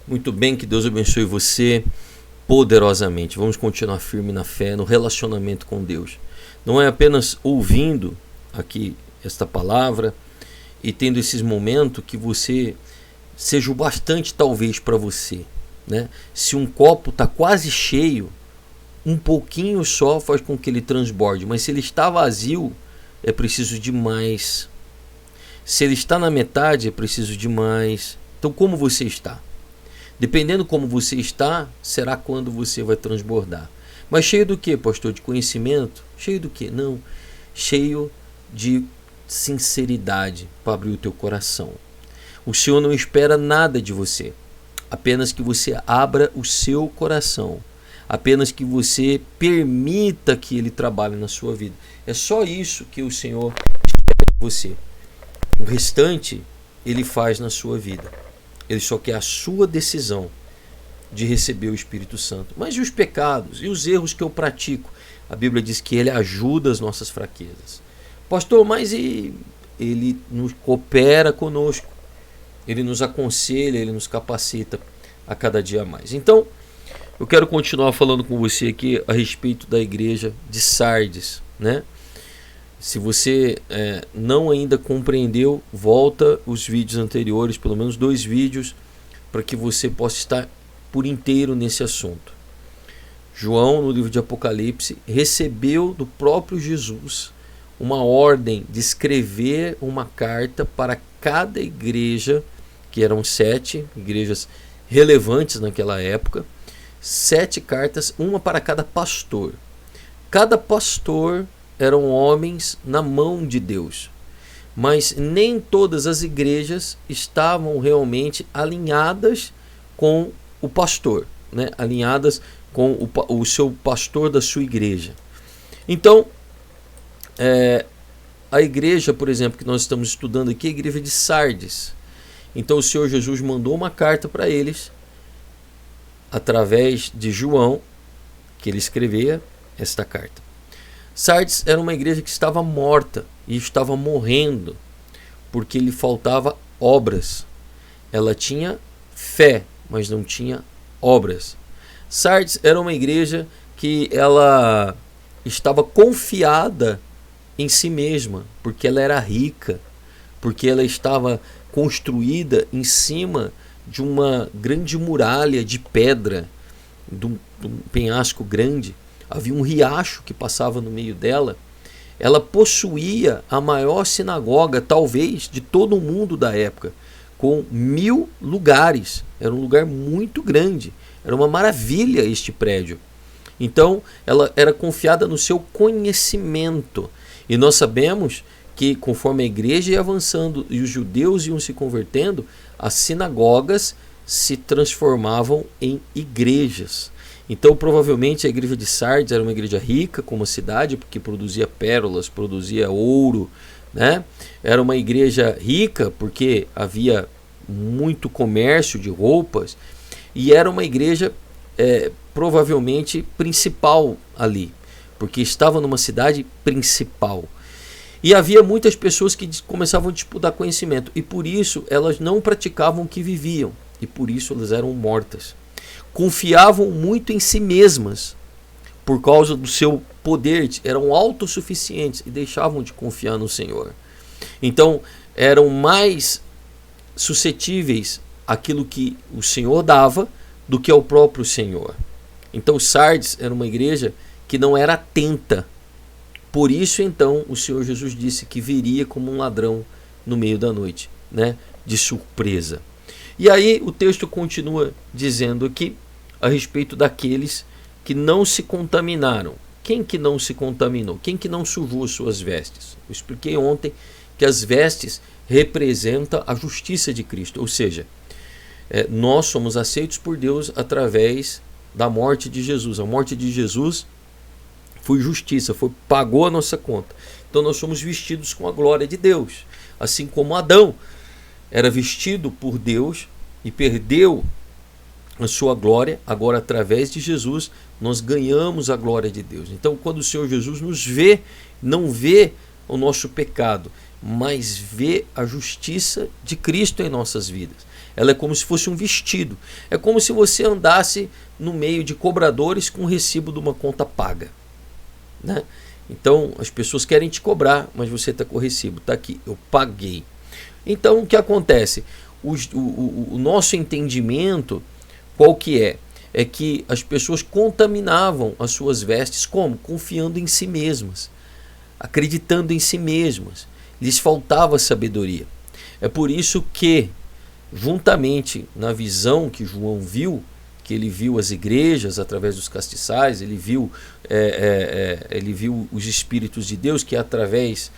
Muito bem, que Deus abençoe você poderosamente. Vamos continuar firme na fé, no relacionamento com Deus. Não é apenas ouvindo aqui esta palavra e tendo esses momentos que você seja o bastante talvez para você, né? Se um copo está quase cheio, um pouquinho só faz com que ele transborde, mas se ele está vazio, é preciso de mais. Se ele está na metade, é preciso de mais. Então, como você está? Dependendo como você está, será quando você vai transbordar. Mas cheio do que, pastor? De conhecimento? Cheio do que? Não. Cheio de sinceridade para abrir o teu coração. O Senhor não espera nada de você. Apenas que você abra o seu coração. Apenas que você permita que Ele trabalhe na sua vida. É só isso que o Senhor espera de você. O restante Ele faz na sua vida. Ele só quer a sua decisão de receber o Espírito Santo. Mas e os pecados? E os erros que eu pratico? A Bíblia diz que Ele ajuda as nossas fraquezas. Pastor, mas Ele nos coopera conosco. Ele nos aconselha, Ele nos capacita a cada dia mais. Então, eu quero continuar falando com você aqui a respeito da igreja de Sardes, né? Se você não ainda compreendeu, volta os vídeos anteriores, pelo menos 2 vídeos, para que você possa estar por inteiro nesse assunto. João, no livro de Apocalipse, recebeu do próprio Jesus uma ordem de escrever uma carta para cada igreja, que eram 7 igrejas relevantes naquela época, 7 cartas, uma para cada pastor. Cada pastor eram homens na mão de Deus, mas nem todas as igrejas estavam realmente alinhadas com o pastor, né? Alinhadas com o seu pastor da sua igreja. Então, a igreja, por exemplo, que nós estamos estudando aqui, é a igreja de Sardes. Então o Senhor Jesus mandou uma carta para eles, através de João, que ele escrevia esta carta. Sardes era uma igreja que estava morta e estava morrendo porque lhe faltava obras. Ela tinha fé, mas não tinha obras. Sardes era uma igreja que ela estava confiada em si mesma, porque ela era rica, porque ela estava construída em cima de uma grande muralha de pedra, de um penhasco grande. Havia um riacho que passava no meio dela. Ela possuía a maior sinagoga, talvez, de todo o mundo da época, com 1000 lugares. Era um lugar muito grande. Era uma maravilha este prédio. Então, ela era confiada no seu conhecimento. E nós sabemos que, conforme a igreja ia avançando e os judeus iam se convertendo, as sinagogas se transformavam em igrejas. Então, provavelmente, a igreja de Sardes era uma igreja rica, como a cidade, porque produzia pérolas, produzia ouro, né? Era uma igreja rica, porque havia muito comércio de roupas, e era uma igreja, provavelmente, principal ali, porque estava numa cidade principal. E havia muitas pessoas que começavam a disputar conhecimento, e por isso elas não praticavam o que viviam, e por isso elas eram mortas. Confiavam muito em si mesmas, por causa do seu poder, eram autossuficientes e deixavam de confiar no Senhor. Então, eram mais suscetíveis àquilo que o Senhor dava do que ao próprio Senhor. Então, Sardes era uma igreja que não era atenta. Por isso, então, o Senhor Jesus disse que viria como um ladrão no meio da noite, né? De surpresa. E aí o texto continua dizendo aqui a respeito daqueles que não se contaminaram. Quem que não se contaminou? Quem que não sujou suas vestes? Eu expliquei ontem que as vestes representam a justiça de Cristo, ou seja, nós somos aceitos por Deus através da morte de Jesus. A morte de Jesus foi justiça, pagou a nossa conta. Então nós somos vestidos com a glória de Deus, assim como Adão era vestido por Deus e perdeu a sua glória. Agora, através de Jesus, nós ganhamos a glória de Deus. Então, quando o Senhor Jesus nos vê, não vê o nosso pecado, mas vê a justiça de Cristo em nossas vidas. Ela é como se fosse um vestido. É como se você andasse no meio de cobradores com o recibo de uma conta paga, né? Então as pessoas querem te cobrar, mas você está com o recibo, está aqui, eu paguei. Então o que acontece? O nosso entendimento, qual que é? É que as pessoas contaminavam as suas vestes como? Confiando em si mesmas, acreditando em si mesmas. Lhes faltava sabedoria. É por isso que, juntamente na visão que João viu, que ele viu as igrejas através dos castiçais, ele viu os Espíritos de Deus, que através,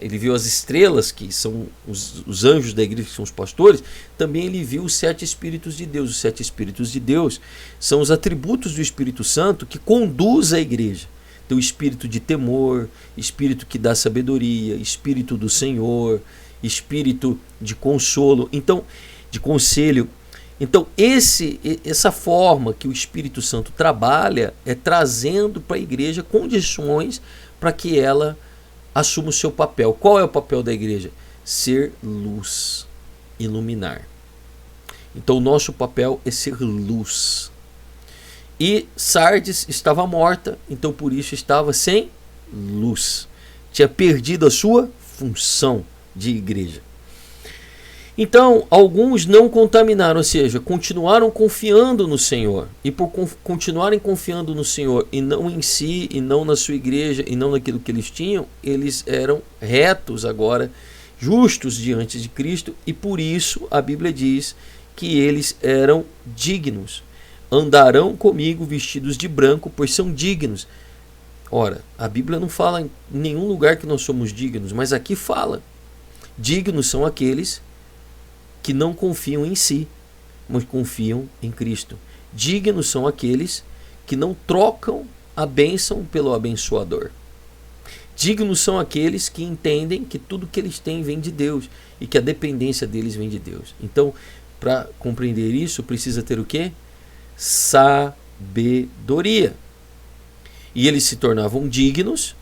ele viu as estrelas, que são os anjos da igreja, que são os pastores, também ele viu os 7 Espíritos de Deus. Os 7 Espíritos de Deus são os atributos do Espírito Santo que conduz a igreja. Então, espírito de temor, espírito que dá sabedoria, espírito do Senhor, espírito de consolo, então, de conselho. Então, essa forma que o Espírito Santo trabalha é trazendo para a igreja condições para que ela assuma o seu papel. Qual é o papel da igreja? Ser luz, iluminar. Então, o nosso papel é ser luz. E Sardes estava morta, então por isso estava sem luz. Tinha perdido a sua função de igreja. Então, alguns não contaminaram, ou seja, continuaram confiando no Senhor. E por continuarem confiando no Senhor, e não em si, e não na sua igreja, e não naquilo que eles tinham, eles eram retos agora, justos diante de Cristo, e por isso a Bíblia diz que eles eram dignos. Andarão comigo vestidos de branco, pois são dignos. Ora, a Bíblia não fala em nenhum lugar que nós somos dignos, mas aqui fala. Dignos são aqueles que não confiam em si, mas confiam em Cristo. Dignos são aqueles que não trocam a bênção pelo abençoador. Dignos são aqueles que entendem que tudo que eles têm vem de Deus e que a dependência deles vem de Deus. Então, para compreender isso, precisa ter o quê? Sabedoria. E eles se tornavam dignos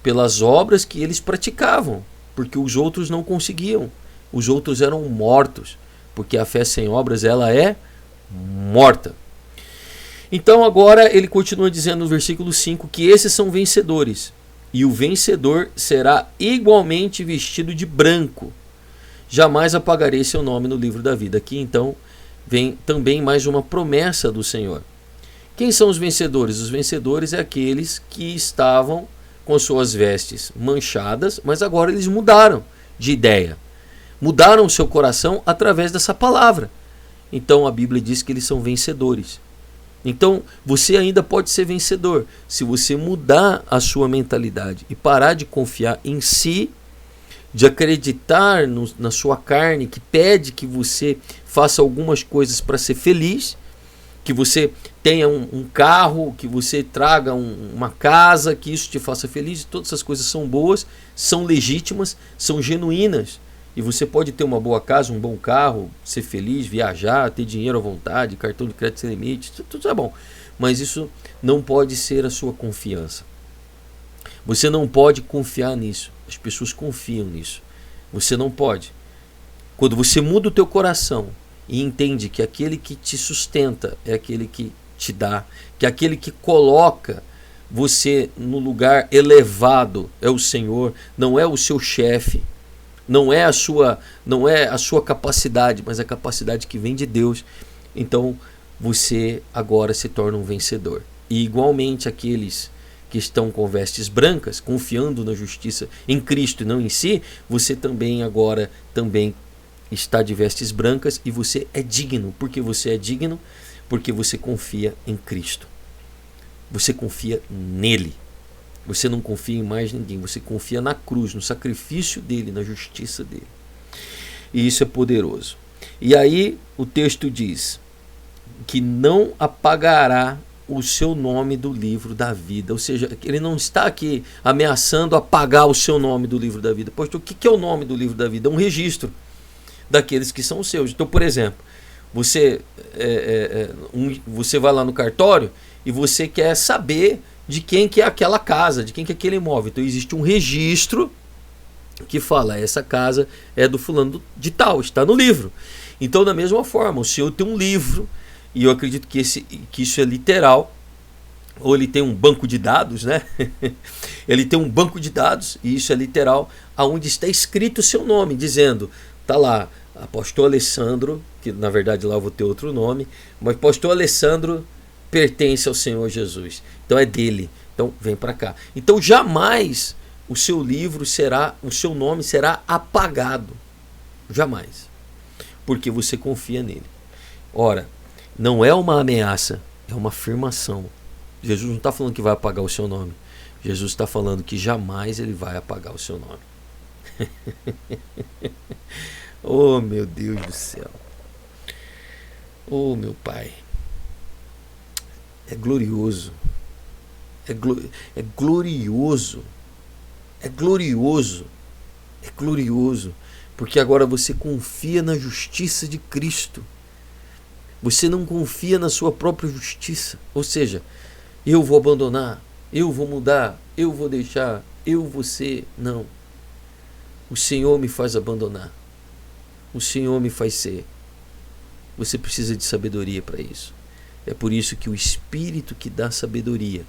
pelas obras que eles praticavam, porque os outros não conseguiam. Os outros eram mortos, porque a fé sem obras ela é morta. Então agora ele continua dizendo no versículo 5 que esses são vencedores, e o vencedor será igualmente vestido de branco. Jamais apagarei seu nome no livro da vida. Aqui então vem também mais uma promessa do Senhor. Quem são os vencedores? Os vencedores é aqueles que estavam com suas vestes manchadas, mas agora eles mudaram de ideia. Mudaram o seu coração através dessa palavra. Então a Bíblia diz que eles são vencedores. Então você ainda pode ser vencedor se você mudar a sua mentalidade e parar de confiar em si, de acreditar na sua carne, que pede que você faça algumas coisas para ser feliz, que você tenha um carro, que você traga uma casa, que isso te faça feliz. Todas essas coisas são boas, são legítimas, são genuínas. E você pode ter uma boa casa, um bom carro, ser feliz, viajar, ter dinheiro à vontade, cartão de crédito sem limite, tudo é bom. Mas isso não pode ser a sua confiança. Você não pode confiar nisso. As pessoas confiam nisso. Você não pode. Quando você muda o teu coração e entende que aquele que te sustenta é aquele que te dá, que aquele que coloca você no lugar elevado é o Senhor, não é o seu chefe, não é a sua capacidade, mas a capacidade que vem de Deus. Então você agora se torna um vencedor. E igualmente aqueles que estão com vestes brancas, confiando na justiça em Cristo e não em si, você também agora está de vestes brancas e você é digno. Por que você é digno? Porque você confia em Cristo. Você confia nele. Você não confia em mais ninguém. Você confia na cruz, no sacrifício dele, na justiça dele. E isso é poderoso. E aí o texto diz que não apagará o seu nome do livro da vida. Ou seja, ele não está aqui ameaçando apagar o seu nome do livro da vida. Pois o que é o nome do livro da vida? É um registro daqueles que são seus. Então, por exemplo, você vai lá no cartório e você quer saber de quem que é aquela casa, de quem que é aquele imóvel. Então existe um registro que fala, essa casa é do fulano de tal, está no livro. Então, da mesma forma, o Senhor tem um livro, e eu acredito que isso é literal, ou ele tem um banco de dados, né? Ele tem um banco de dados, e isso é literal, aonde está escrito o seu nome, dizendo, tá lá, Apóstolo Alessandro, que na verdade lá eu vou ter outro nome, mas Apóstolo Alessandro pertence ao Senhor Jesus, então é dele, então vem para cá. Então jamais o seu livro será, o seu nome será apagado, jamais, porque você confia nele. Ora, não é uma ameaça, é uma afirmação. Jesus não está falando que vai apagar o seu nome, Jesus está falando que jamais ele vai apagar o seu nome. Oh, meu Deus do céu. Oh, meu Pai. É glorioso. É glorioso. É glorioso. É glorioso. Porque agora você confia na justiça de Cristo. Você não confia na sua própria justiça. Ou seja, eu vou abandonar, eu vou mudar, eu vou deixar, eu vou ser. Não. O Senhor me faz abandonar. O Senhor me faz ser. Você precisa de sabedoria para isso. É por isso que o Espírito que dá sabedoria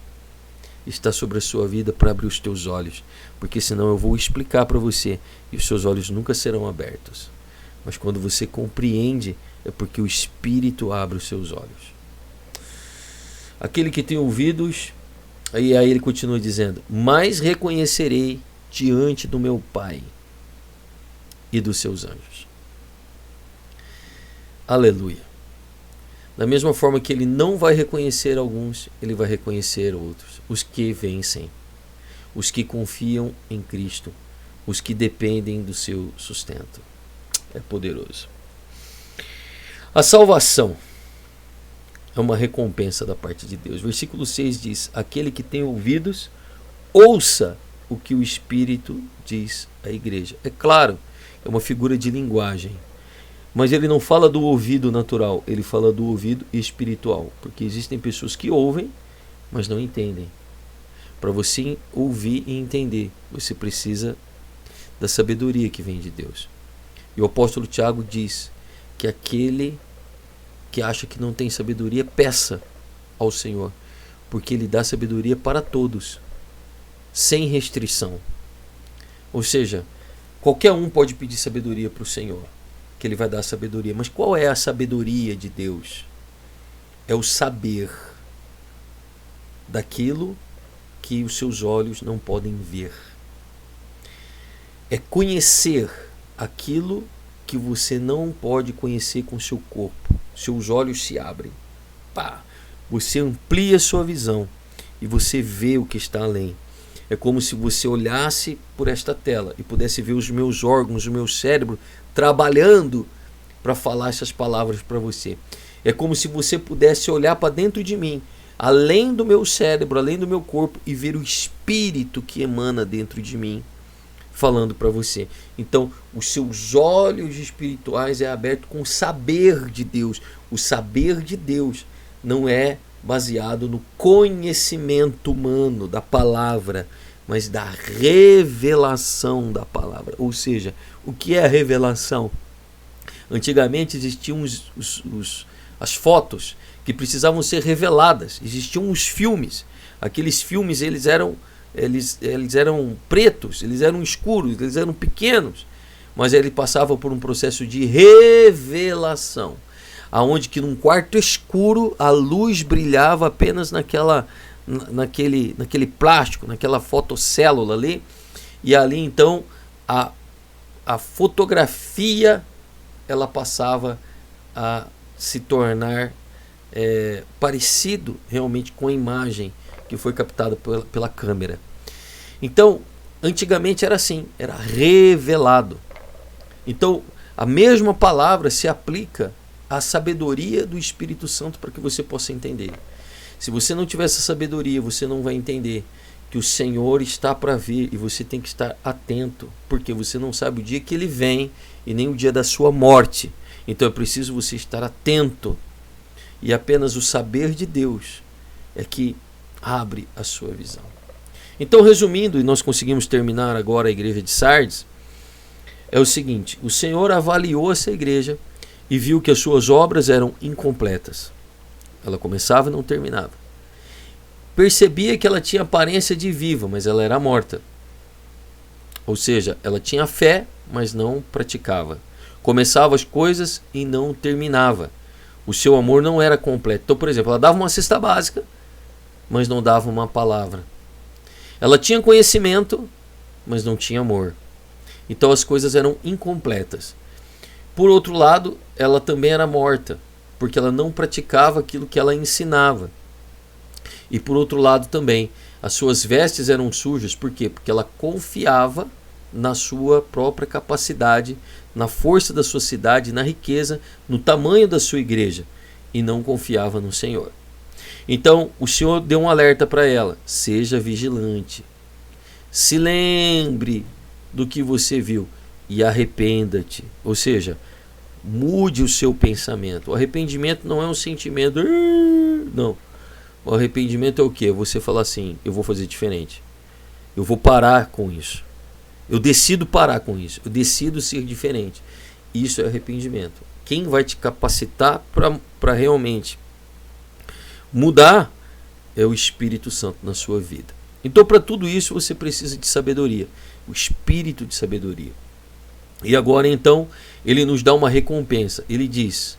está sobre a sua vida para abrir os teus olhos. Porque senão eu vou explicar para você e os seus olhos nunca serão abertos. Mas quando você compreende, é porque o Espírito abre os seus olhos. Aquele que tem ouvidos, aí ele continua dizendo, mas reconhecerei diante do meu Pai e dos seus anjos. Aleluia. Da mesma forma que ele não vai reconhecer alguns, ele vai reconhecer outros. Os que vencem, os que confiam em Cristo, os que dependem do seu sustento. É poderoso. A salvação é uma recompensa da parte de Deus. Versículo 6 diz, aquele que tem ouvidos, ouça o que o Espírito diz à igreja. É claro, é uma figura de linguagem. Mas ele não fala do ouvido natural, ele fala do ouvido espiritual. Porque existem pessoas que ouvem, mas não entendem. Para você ouvir e entender, você precisa da sabedoria que vem de Deus. E o apóstolo Tiago diz que aquele que acha que não tem sabedoria, peça ao Senhor. Porque ele dá sabedoria para todos, sem restrição. Ou seja, qualquer um pode pedir sabedoria para o Senhor, que ele vai dar sabedoria. Mas qual é a sabedoria de Deus? É o saber daquilo que os seus olhos não podem ver. É conhecer aquilo que você não pode conhecer com seu corpo. Seus olhos se abrem. Pá! Você amplia sua visão e você vê o que está além. É como se você olhasse por esta tela e pudesse ver os meus órgãos, o meu cérebro trabalhando para falar essas palavras para você. É como se você pudesse olhar para dentro de mim, além do meu cérebro, além do meu corpo, e ver o Espírito que emana dentro de mim, falando para você. Então, os seus olhos espirituais é aberto com o saber de Deus. O saber de Deus não é baseado no conhecimento humano da palavra, mas da revelação da palavra. Ou seja, o que é a revelação? Antigamente existiam as fotos que precisavam ser reveladas. Existiam os filmes. Aqueles filmes eles eram pretos, eles eram escuros, eles eram pequenos, mas ele passava por um processo de revelação, aonde que num quarto escuro a luz brilhava apenas naquele plástico, naquela fotocélula ali, e ali então a fotografia ela passava a se tornar parecido realmente com a imagem que foi captada pela câmera. Então, antigamente era assim, era revelado. Então, a mesma palavra se aplica à sabedoria do Espírito Santo para que você possa entender. Se você não tiver essa sabedoria, você não vai entender que o Senhor está para vir e você tem que estar atento, porque você não sabe o dia que Ele vem e nem o dia da sua morte. Então é preciso você estar atento, e apenas o saber de Deus é que abre a sua visão. Então, resumindo, e nós conseguimos terminar agora a igreja de Sardes, é o seguinte: o Senhor avaliou essa igreja e viu que as suas obras eram incompletas. Ela começava e não terminava. Percebia que ela tinha aparência de viva, mas ela era morta. Ou seja, ela tinha fé, mas não praticava. Começava as coisas e não terminava. O seu amor não era completo. Então, por exemplo, ela dava uma cesta básica, mas não dava uma palavra. Ela tinha conhecimento, mas não tinha amor. Então as coisas eram incompletas. Por outro lado, ela também era morta, porque ela não praticava aquilo que ela ensinava. E por outro lado também, as suas vestes eram sujas. Por quê? Porque ela confiava na sua própria capacidade, na força da sua cidade, na riqueza, no tamanho da sua igreja, e não confiava no Senhor. Então o Senhor deu um alerta para ela: seja vigilante, se lembre do que você viu e arrependa-te. Ou seja, mude o seu pensamento. O arrependimento não é um sentimento, não. O arrependimento é o quê? Você falar assim: eu vou fazer diferente, eu vou parar com isso, eu decido parar com isso, eu decido ser diferente. Isso é arrependimento. Quem vai te capacitar para realmente mudar é o Espírito Santo na sua vida. Então, para tudo isso, você precisa de sabedoria, o espírito de sabedoria. E agora, então, ele nos dá uma recompensa. Ele diz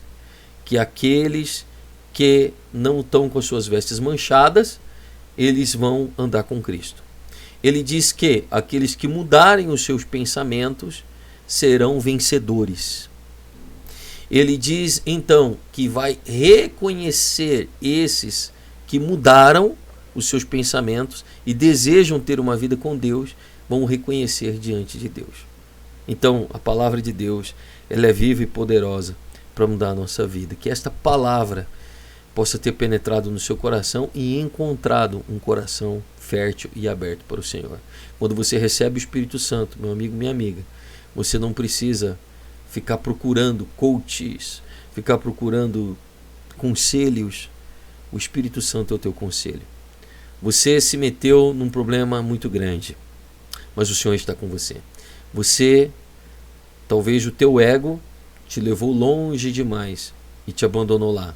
que aqueles que não estão com as suas vestes manchadas, eles vão andar com Cristo. Ele diz que aqueles que mudarem os seus pensamentos serão vencedores. Ele diz então que vai reconhecer esses que mudaram os seus pensamentos e desejam ter uma vida com Deus, vão reconhecer diante de Deus. Então a palavra de Deus, ela é viva e poderosa para mudar a nossa vida. Que esta palavra possa ter penetrado no seu coração e encontrado um coração fértil e aberto para o Senhor. Quando você recebe o Espírito Santo, meu amigo, minha amiga, você não precisa ficar procurando coaches, ficar procurando conselhos. O Espírito Santo é o teu conselho. Você se meteu num problema muito grande, mas o Senhor está com você. Talvez o teu ego te levou longe demais e te abandonou lá,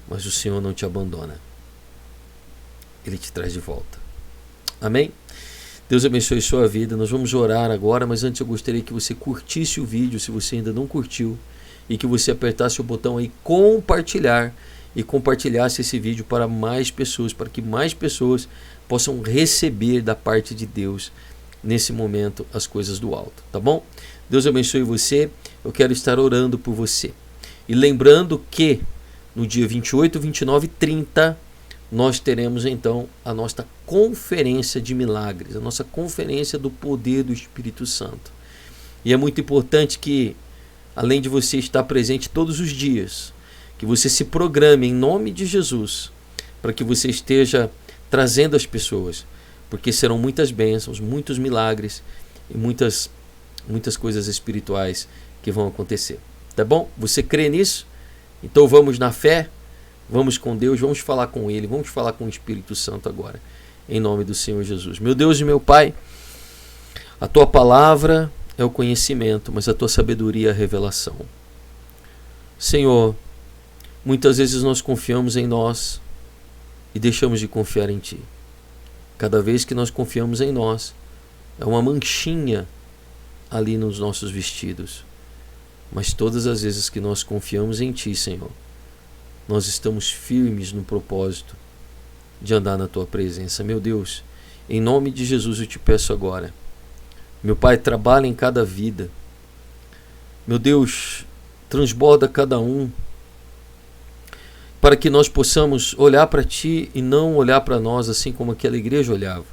mas o Senhor não te abandona. Ele te traz de volta. Amém? Deus abençoe sua vida. Nós vamos orar agora, mas antes eu gostaria que você curtisse o vídeo, se você ainda não curtiu, e que você apertasse o botão aí compartilhar e compartilhasse esse vídeo para mais pessoas, para que mais pessoas possam receber da parte de Deus nesse momento as coisas do alto, tá bom? Deus abençoe você. Eu quero estar orando por você. E lembrando que no dia 28, 29 e 30 nós teremos então a nossa conferência de milagres, a nossa conferência do poder do Espírito Santo. E é muito importante que, além de você estar presente todos os dias, que você se programe em nome de Jesus, para que você esteja trazendo as pessoas, porque serão muitas bênçãos, muitos milagres e muitas coisas espirituais que vão acontecer. Tá bom? Você crê nisso? Então vamos na fé, vamos com Deus, vamos falar com Ele, vamos falar com o Espírito Santo agora, em nome do Senhor Jesus. Meu Deus e meu Pai, a Tua palavra é o conhecimento, mas a Tua sabedoria é a revelação. Senhor, muitas vezes nós confiamos em nós e deixamos de confiar em Ti. Cada vez que nós confiamos em nós, é uma manchinha ali nos nossos vestidos. Mas todas as vezes que nós confiamos em Ti, Senhor, nós estamos firmes no propósito de andar na Tua presença. Meu Deus, em nome de Jesus eu te peço agora, meu Pai, trabalha em cada vida. Meu Deus, transborda cada um, para que nós possamos olhar para Ti e não olhar para nós assim como aquela igreja olhava.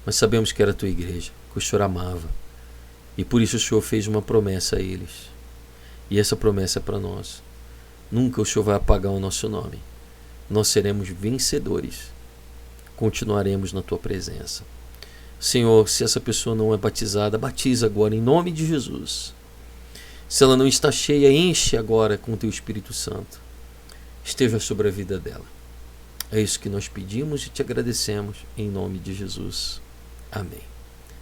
Mas sabemos que era a Tua igreja, que o Senhor amava. E por isso o Senhor fez uma promessa a eles. E essa promessa é para nós. Nunca o Senhor vai apagar o nosso nome. Nós seremos vencedores. Continuaremos na Tua presença. Senhor, se essa pessoa não é batizada, batiza agora em nome de Jesus. Se ela não está cheia, enche agora com o Teu Espírito Santo. Esteja sobre a vida dela. É isso que nós pedimos e te agradecemos em nome de Jesus. Amém.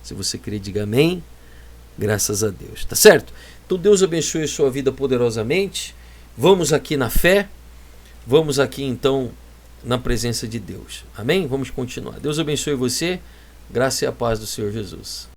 Se você crê, diga amém. Graças a Deus. Tá certo? Então Deus abençoe a sua vida poderosamente. Vamos aqui na fé, vamos aqui então na presença de Deus. Amém? Vamos continuar. Deus abençoe você, graça e a paz do Senhor Jesus.